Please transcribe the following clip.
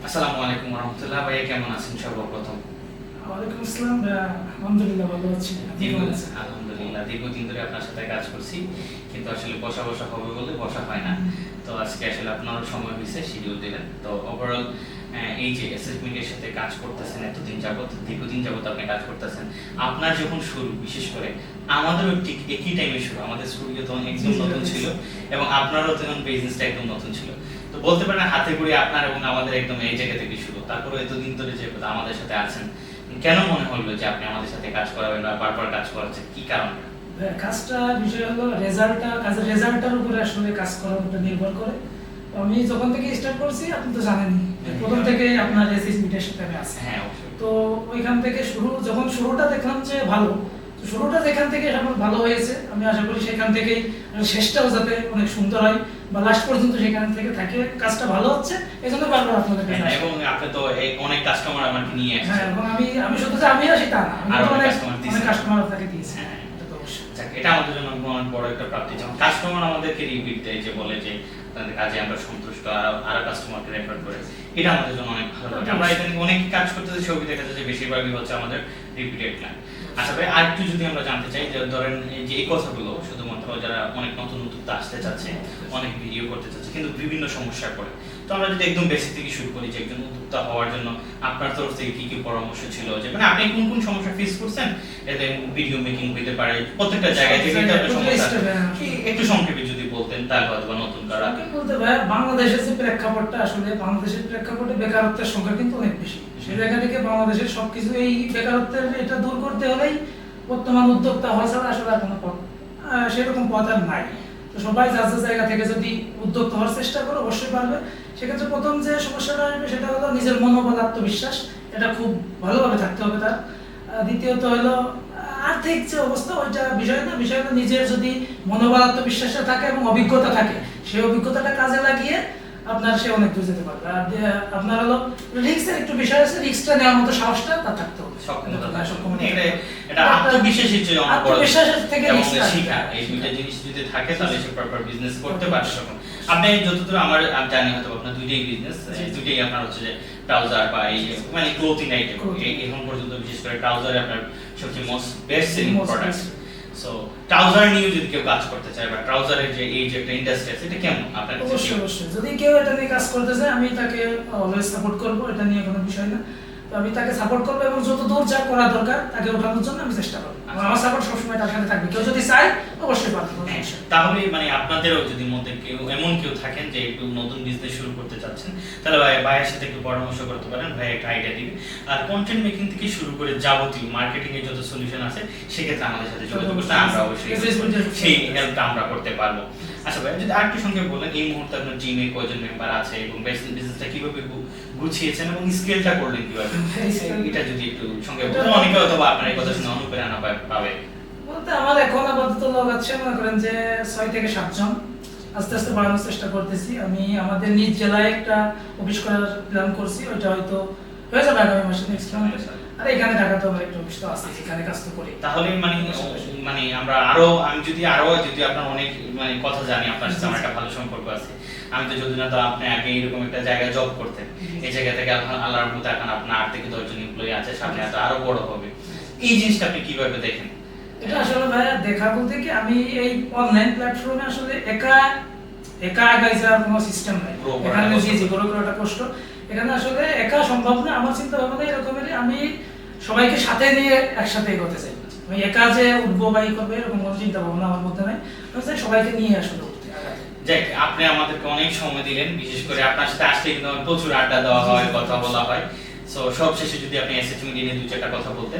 আসসালামু আলাইকুম রাহমাতুল্লাহ। ভাইয়া কেমন আছেন সর্বপ্রথম? ওয়ালাইকুম আসসালাম ভাইয়া, আলহামদুলিল্লাহ ভালো আছি। আপনি কেমন আছেন? আলহামদুলিল্লাহ, দীর্ঘদিন ধরে আপনার সাথে কাজ করছি, কিন্তু আসলে বসা বসা হবে বলে বসা হয় না। তো আজকে আসলে আপনারও সময় হয়েছে, শিডিউল দিলেন। তো ওভারঅল এই যে অ্যাসেসমেন্টের সাথে কাজ করতেছেন এতদিন যাবত, দীর্ঘদিন যাবত আপনি কাজ করতেছেন, আপনার যখন শুরু, বিশেষ করে আমাদেরও ঠিক একই টাইমে শুরু, আমাদের স্টুডিও তখন একদম নতুন ছিল এবং আপনারও তখন বিজনেসটা একদম নতুন ছিল। তো বলতে পারেন হাতে করে আপনার এবং আমাদের একদম এই জায়গা থেকে শুরু। তারপরে এতদিন ধরে যে আমাদের সাথে আছেন, কেন মনে হলো যে আপনি আমাদের সাথে কাজ করাবেন বা বারবার কাজ করাচ্ছেন, কি কারণ? ভাইয়া, কাজটা বিষয় হলো কাজের রেজাল্টটার উপরে আসলে কাজ করার উপর নির্ভর করে। তো আমি যখন থেকে স্টার্ট করছি আপনি তো জানেনই, প্রথম থেকে আপনার এসএস মিটের সাথে আমি আছি। হ্যাঁ, অবশ্যই। তো ওইখান থেকে যখন শুরুটা দেখলাম যে ভালো, তো শুরুটা যেখান থেকে আমার ভালো হয়েছে, আমি আশা করি সেখান থেকেই শেষটাও যাতে অনেক সুন্দর হয় বা লাস্ট পর্যন্ত সেখান থেকে থাকে। কাজটা ভালো হচ্ছে, এই জন্য বারবার আপনাদের কাছে আসি। এবং আপনি তো অনেক কাস্টমার আমাকে নিয়ে হ্যাঁ, আসছেন। এবং আমি শুধু যে আমি আসি তা না, আমি আরো তো অনেক অনেক customer দিয়েছেন। অনেক কাস্টমার আপনাকে দিয়েছি। হ্যাঁ। এটা তো অবশ্যই। যাক, এটা আমাদের জন্য অনেক বড় একটা প্রাপ্তি, যখন কাস্টমার আমাদেরকে রিপিট দেয়, যে বলে যে তাদের কাজে আমরা সন্তুষ্ট, আরো কাস্টমারকে রেফার করে, এটা আমাদের জন্য অনেক ভালো লাগে। আমরা এখানে অনেক কাজ করতেছি, ছবি দেখা যাচ্ছে বেশিরভাগই হচ্ছে আমাদের রিপিটেড ক্লায়েন্ট। আচ্ছা ভাই, আর একটু যদি আমরা জানতে চাই, যে ধরেন এই যে এই কথাগুলো শুধুমাত্র যারা অনেক নতুন উদ্যোক্তা আসতে চাচ্ছে, অনেক ভিডিও করতে চাচ্ছে, কিন্তু বিভিন্ন সমস্যায় পড়ে। তো আমরা যদি একদম বেসিক থেকে শুরু করি, যে একজন উদ্যোক্তা হওয়ার জন্য আপনার তরফ থেকে কি কি পরামর্শ ছিল, যে মানে আপনি কোন কোন সমস্যা ফেস করছেন, এতে ভিডিও মেকিং হইতে পারে, প্রত্যেকটা জায়গায় থেকে এটা একটা সমস্যা, একটু সংক্ষেপে যদি বলতেন তাহলে হয়তো বা নতুন কারা বলতে ভাই, বাংলাদেশের যে প্রেক্ষাপটটা, আসলে বাংলাদেশের প্রেক্ষাপটে বেকারত্বের সংখ্যা কিন্তু অনেক বেশি। সেই জায়গা থেকে বাংলাদেশের সবকিছু এই বেকারত্বের এটা দূর করতে হলেই বর্তমান উদ্যোক্তা হওয়া ছাড়া আসলে আর কোনো পথ, সেরকম পথ আর নাই। তো সবাই যার যার জায়গা থেকে যদি উদ্যোক্তা হওয়ার চেষ্টা করে অবশ্যই পারবে। সেক্ষেত্রে প্রথম যে সমস্যাটা আসবে সেটা হলো নিজের মনোবল, আত্মবিশ্বাস, এটা খুব ভালোভাবে থাকতে হবে তার। দ্বিতীয়ত হলো আর্থিক যে অবস্থা, ওইটা বিষয় হলো নিজের যদি মনোবল, আত্মবিশ্বাসটা থাকে এবং অভিজ্ঞতা থাকে, সেই অভিজ্ঞতাটা কাজে লাগিয়ে আপনার সে অনেক দূর যেতে পারবে। আর আপনার হলো রিস্কের একটু বিষয় আছে, রিস্কটা নেওয়ার মতো সাহসটা তার থাকতে হবে। এটা আত্মবিশ্বাসের চেয়ে অনেক বড়। আত্মবিশ্বাসের থেকে এবং রিস্ক শিখা, এই দুইটা জিনিস যদি থাকে তাহলে সে প্রপার বিজনেস করতে পারবে। তখন আপনি যতদূর আমি জানি, হয়তো আপনার দুইটাই বিজনেস, দুইটাই আপনার হচ্ছে যে ট্রাউজার বা এই মানে ক্লোথিং আইটেম, এখন পর্যন্ত বিশেষ করে ট্রাউজারে আপনার সবচেয়ে most best selling product. So trouser নিয়ে যদি কেউ কাজ করতে চায়, বা ট্রাউজারের যে এই যে একটা ইন্ডাস্ট্রি আছে, এটা কেমন আপনার কাছে? অবশ্যই যদি কেউ এটা নিয়ে কাজ করতে চায়, আমি তাকে অলওয়েজ সাপোর্ট করবো, এটা নিয়ে কোনো বিষয় না। তো আমি তাকে সাপোর্ট করবো এবং যত দূর যা করা দরকার তাকে ওঠানোর জন্য আমি চেষ্টা করবো। আমার সাপোর্ট সবসময় তার সাথে থাকবে, কেউ যদি চায় অবশ্যই পারবে। তাহলে মানে আপনাদেরও যদি মধ্যে এমন কেউ থাকেন যে একটু নতুন বিজনেস শুরু করতে চাচ্ছেন, তাহলে ভাইয়ের সাথে একটু পরামর্শ করতে পারেন, ভাই একটা আইডিয়া দিবে। আর কন্টেন্ট মেকিং থেকে শুরু করে যাবতীয় মার্কেটিং এর যত সলিউশন আছে, সেক্ষেত্রে আমাদের সাথে যোগাযোগ করতে আমরা অবশ্যই সেই হেল্পটা আমরা করতে পারবো। আচ্ছা ভাই, যদি আরেকটু সঙ্গে বলেন, এই মুহূর্তে আপনার টিমে কয়জন মেম্বার আছে এবং বিজনেসটা কিভাবে গুছিয়েছেন এবং স্কেলটা করলেন কিভাবে, এটা যদি একটু সঙ্গে বলেন, অনেকে হয়তো আপনার এই কথা শুনে অনুপ্রেরণা পাবে। বলতে আমার এখন আপাতত লোক আছে, মনে করেন যে 6 থেকে 7 জন। আস্তে আস্তে বাড়ানোর চেষ্টা করতেছি। আমি আমাদের নিজ জেলায় একটা অফিস করার প্ল্যান করছি, ওইটা হয়তো হয়ে যাবে আগামী মাসে, নেক্সট মান্থে। আর এখানে ঢাকাতে আমার একটা অফিস তো আছে, যেখানে কাজ তো করি। তাহলে মানে আমরা আমি যদি আপনার অনেক মানে কথা জানি, আপনার সাথে আমার একটা ভালো সম্পর্ক আছে। আমি তো যদি না, তো আপনি আগে এরকম একটা জায়গায় জব করতেন, এই জায়গা থেকে আল্লাহর রহমতে এখন আপনার 8 থেকে 10 জন এমপ্লয়ি আছে, সামনে হয়তো আরো বড় হবে। এই জিনিসটা আপনি কিভাবে দেখেন? এটা আসলে ভাইয়া দেখা বলতে কি, আমি এই অনলাইন প্ল্যাটফর্মে আসলে একা আগাই যাওয়ার কোনো সিস্টেম নাই। এখানে গ্রো করাটা কষ্ট, এখানে আসলে একা সম্ভব না। আমার চিন্তা ভাবনা এরকমেরই, আমি সবাইকে সাথে নিয়ে একসাথে এগোতে চাই। আমি একা যে উঠবো বা ই করবো এরকম কোনো চিন্তা ভাবনা আমার মধ্যে নাই। আমি চাই সবাইকে নিয়ে আসলে উঠতে। যাক, আপনি আমাদেরকে অনেক সময় দিলেন, বিশেষ করে আপনার সাথে আসলে কিন্তু প্রচুর আড্ডা দেওয়া হয়, কথা বলা হয়। সো সব শেষে যদি আপনি এসএসএম নিয়ে 2-4টা কথা বলতেন।